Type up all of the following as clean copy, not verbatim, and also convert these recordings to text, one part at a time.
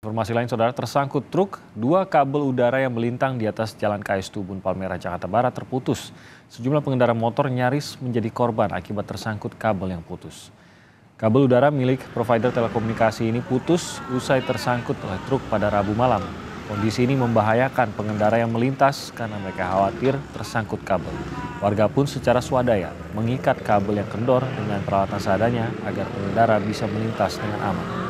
Informasi lain, saudara, tersangkut truk, dua kabel udara yang melintang di atas Jalan KS Tubun Palmerah, Jakarta Barat terputus. Sejumlah pengendara motor nyaris menjadi korban akibat tersangkut kabel yang putus. Kabel udara milik provider telekomunikasi ini putus usai tersangkut oleh truk pada Rabu malam. Kondisi ini membahayakan pengendara yang melintas karena mereka khawatir tersangkut kabel. Warga pun secara swadaya mengikat kabel yang kendor dengan peralatan seadanya agar pengendara bisa melintas dengan aman.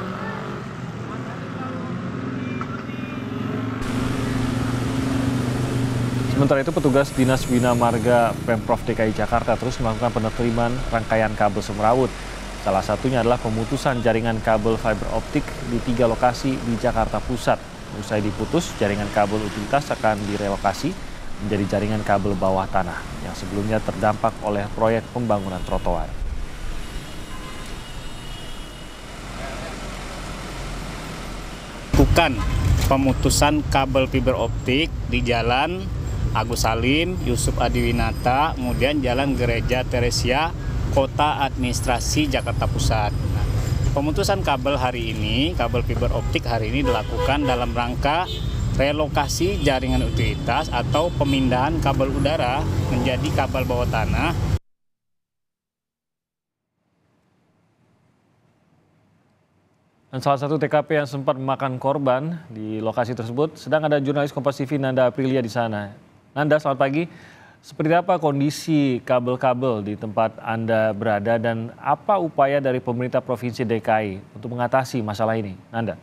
Sementara itu, petugas Dinas Bina Marga Pemprov DKI Jakarta terus melakukan penertiban rangkaian kabel semrawut. Salah satunya adalah pemutusan jaringan kabel fiber optik di 3 lokasi di Jakarta Pusat. Usai diputus, jaringan kabel utilitas akan direlokasi menjadi jaringan kabel bawah tanah yang sebelumnya terdampak oleh proyek pembangunan trotoar. Bukan pemutusan kabel fiber optik di Jalan Agus Salim, Yusuf Adiwinata, kemudian Jalan Gereja Teresia, Kota Administrasi Jakarta Pusat. Nah, pemutusan kabel hari ini, kabel fiber optik hari ini dilakukan dalam rangka relokasi jaringan utilitas atau pemindahan kabel udara menjadi kabel bawah tanah. Dan salah satu TKP yang sempat memakan korban di lokasi tersebut, sedang ada jurnalis Kompas TV Nanda Aprilia di sana. Nanda, selamat pagi. Seperti apa kondisi kabel-kabel di tempat Anda berada dan apa upaya dari pemerintah Provinsi DKI untuk mengatasi masalah ini, Nanda?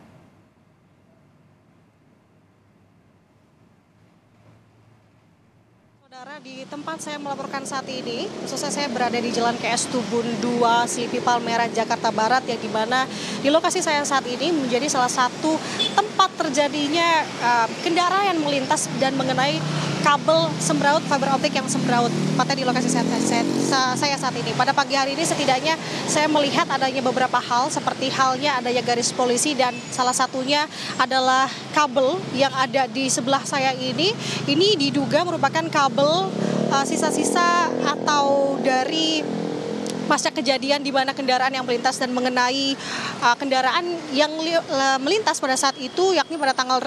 Saudara, di tempat saya melaporkan saat ini, khususnya saya berada di Jalan KS Tubun 2, Slipi Palmerah, Jakarta Barat, yang dimana di lokasi saya saat ini menjadi salah satu tempat terjadinya kendaraan yang melintas dan mengenai kabel sembraut fiber optik yang sembraut tepatnya di lokasi saya saat ini. Pada pagi hari ini setidaknya saya melihat adanya beberapa hal seperti halnya adanya garis polisi dan salah satunya adalah kabel yang ada di sebelah saya ini diduga merupakan kabel sisa-sisa atau dari pasca kejadian di mana kendaraan yang melintas dan mengenai kendaraan yang melintas pada saat itu, yakni pada tanggal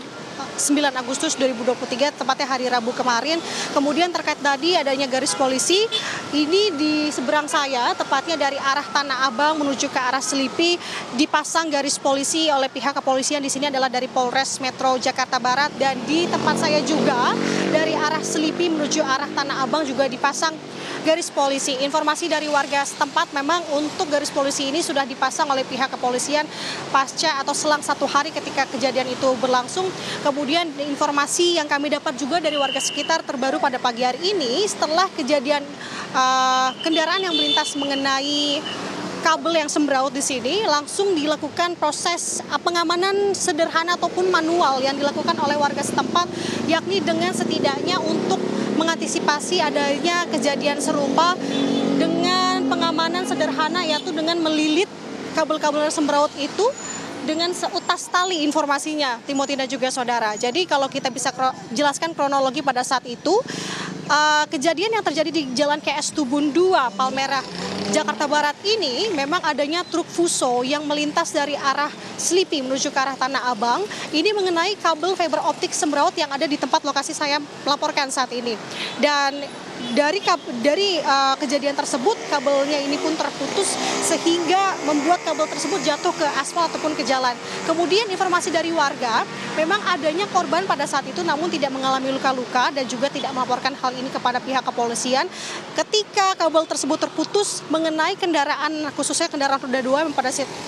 9 Agustus 2023, tepatnya hari Rabu kemarin. Kemudian terkait tadi adanya garis polisi, ini di seberang saya, tepatnya dari arah Tanah Abang menuju ke arah Selipi, dipasang garis polisi oleh pihak kepolisian. Di sini adalah dari Polres Metro Jakarta Barat, dan di tempat saya juga dari arah Selipi menuju arah Tanah Abang juga dipasang garis polisi. Informasi dari warga setempat memang untuk garis polisi ini sudah dipasang oleh pihak kepolisian pasca atau selang 1 hari ketika kejadian itu berlangsung. Kemudian informasi yang kami dapat juga dari warga sekitar terbaru pada pagi hari ini setelah kejadian kendaraan yang melintas mengenai kabel yang sembraut di sini, langsung dilakukan proses pengamanan sederhana ataupun manual yang dilakukan oleh warga setempat, yakni dengan setidaknya untuk mengantisipasi adanya kejadian serupa dengan pengamanan sederhana, yaitu dengan melilit kabel-kabel yang sembraut itu dengan seutas tali informasinya, Timothy dan juga saudara. Jadi kalau kita bisa jelaskan kronologi pada saat itu, kejadian yang terjadi di Jalan KS Tubun 2, Palmerah, Jakarta Barat ini memang adanya truk Fuso yang melintas dari arah Slipi menuju ke arah Tanah Abang. Ini mengenai kabel fiber optik sembraut yang ada di tempat lokasi saya melaporkan saat ini. Dan dari kejadian tersebut, kabelnya ini pun terputus sehingga membuat kabel tersebut jatuh ke aspal ataupun ke jalan. Kemudian informasi dari warga, memang adanya korban pada saat itu namun tidak mengalami luka-luka dan juga tidak melaporkan hal ini kepada pihak kepolisian. Ketika kabel tersebut terputus mengenai kendaraan, khususnya kendaraan roda 2 yang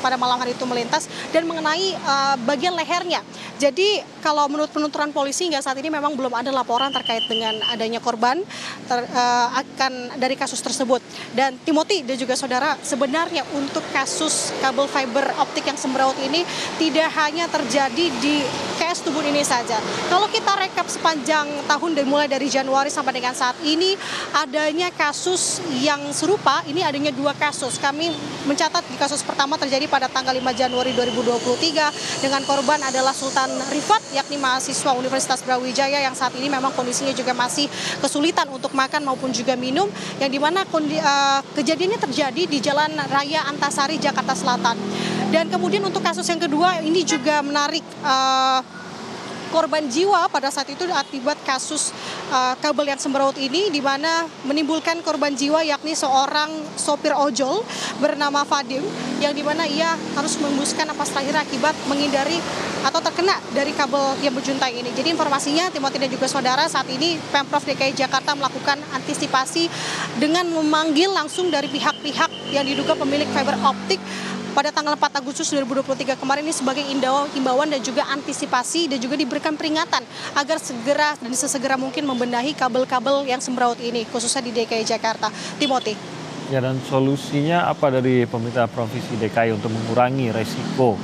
pada malam hari itu melintas dan mengenai bagian lehernya. Jadi kalau menurut penuturan polisi hingga saat ini memang belum ada laporan terkait dengan adanya korban akan dari kasus tersebut. Dan Timothy dan juga saudara, sebenarnya untuk kasus kabel fiber optik yang sembraut ini tidak hanya terjadi di KS Tubun ini saja. Kalau kita rekap sepanjang tahun mulai dari Januari sampai dengan saat ini, adanya kasus yang serupa, ini adanya 2 kasus. Kami mencatat di kasus pertama terjadi pada tanggal 5 Januari 2023 dengan korban adalah Sultan Rifat, yakni mahasiswa Universitas Brawijaya yang saat ini memang kondisinya juga masih kesulitan untuk makan maupun juga minum, yang dimana kejadiannya terjadi di Jalan Raya Antasari, Jakarta Selatan. Dan kemudian untuk kasus yang kedua ini juga menarik korban jiwa pada saat itu akibat kasus kabel yang sembraut ini, di mana menimbulkan korban jiwa yakni seorang sopir ojol bernama Fadim, yang di mana ia harus mengembuskan napas terakhir akibat menghindari atau terkena dari kabel yang berjuntai ini. Jadi informasinya Timothy dan juga saudara, saat ini Pemprov DKI Jakarta melakukan antisipasi dengan memanggil langsung dari pihak-pihak yang diduga pemilik fiber optik pada tanggal 4 Agustus 2023 kemarin ini sebagai himbauan dan juga antisipasi, dan juga diberikan peringatan agar segera dan sesegera mungkin membenahi kabel-kabel yang sembraut ini khususnya di DKI Jakarta. Timothy. Ya, dan solusinya apa dari pemerintah Provinsi DKI untuk mengurangi resiko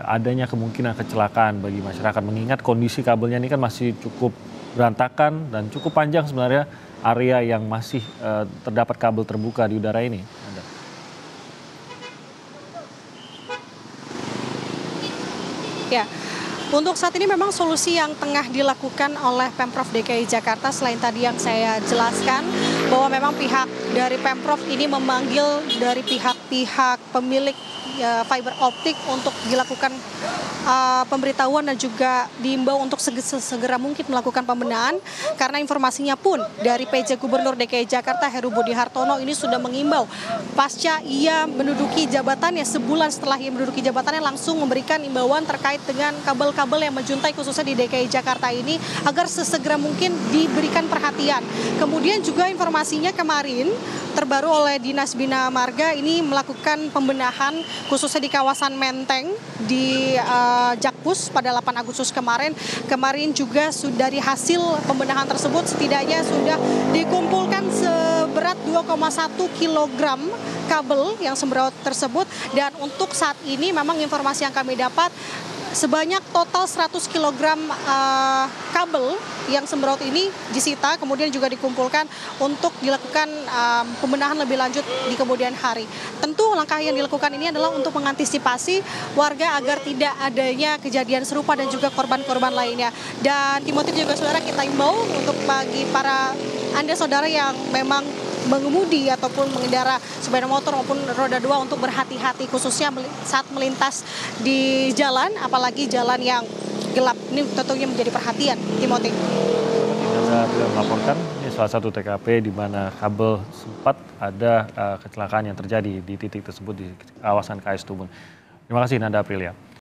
adanya kemungkinan kecelakaan bagi masyarakat, mengingat kondisi kabelnya ini kan masih cukup berantakan dan cukup panjang sebenarnya area yang masih terdapat kabel terbuka di udara ini. Ya, untuk saat ini memang solusi yang tengah dilakukan oleh Pemprov DKI Jakarta selain tadi yang saya jelaskan bahwa memang pihak dari Pemprov ini memanggil dari pihak-pihak pemilik fiber optik untuk dilakukan pemberitahuan dan juga diimbau untuk segera mungkin melakukan pembenahan, karena informasinya pun dari PJ Gubernur DKI Jakarta Heru Budi Hartono ini sudah mengimbau pasca ia menduduki jabatannya, sebulan setelah ia menduduki jabatannya langsung memberikan imbauan terkait dengan kabel-kabel yang menjuntai khususnya di DKI Jakarta ini agar sesegera mungkin diberikan perhatian. Kemudian juga informasinya kemarin terbaru oleh Dinas Bina Marga ini melakukan pembenahan khususnya di kawasan Menteng di Jakpus pada 8 Agustus kemarin. Kemarin juga dari hasil pembenahan tersebut setidaknya sudah dikumpulkan seberat 2,1 kilogram kabel yang sembraut tersebut, dan untuk saat ini memang informasi yang kami dapat sebanyak total 100 kg kabel yang sembraut ini disita, kemudian juga dikumpulkan untuk dilakukan pembenahan lebih lanjut di kemudian hari. Tentu langkah yang dilakukan ini adalah untuk mengantisipasi warga agar tidak adanya kejadian serupa dan juga korban-korban lainnya. Dan Timothy juga saudara, kita imbau untuk bagi para Anda saudara yang memang mengemudi ataupun mengendara sepeda motor maupun roda 2 untuk berhati-hati khususnya saat melintas di jalan, apalagi jalan yang gelap. Ini tentunya menjadi perhatian, Timothy. Anda sudah melaporkan ini salah satu TKP di mana kabel sempat ada kecelakaan yang terjadi di titik tersebut di kawasan KS Tubun. Terima kasih Nanda Aprilia.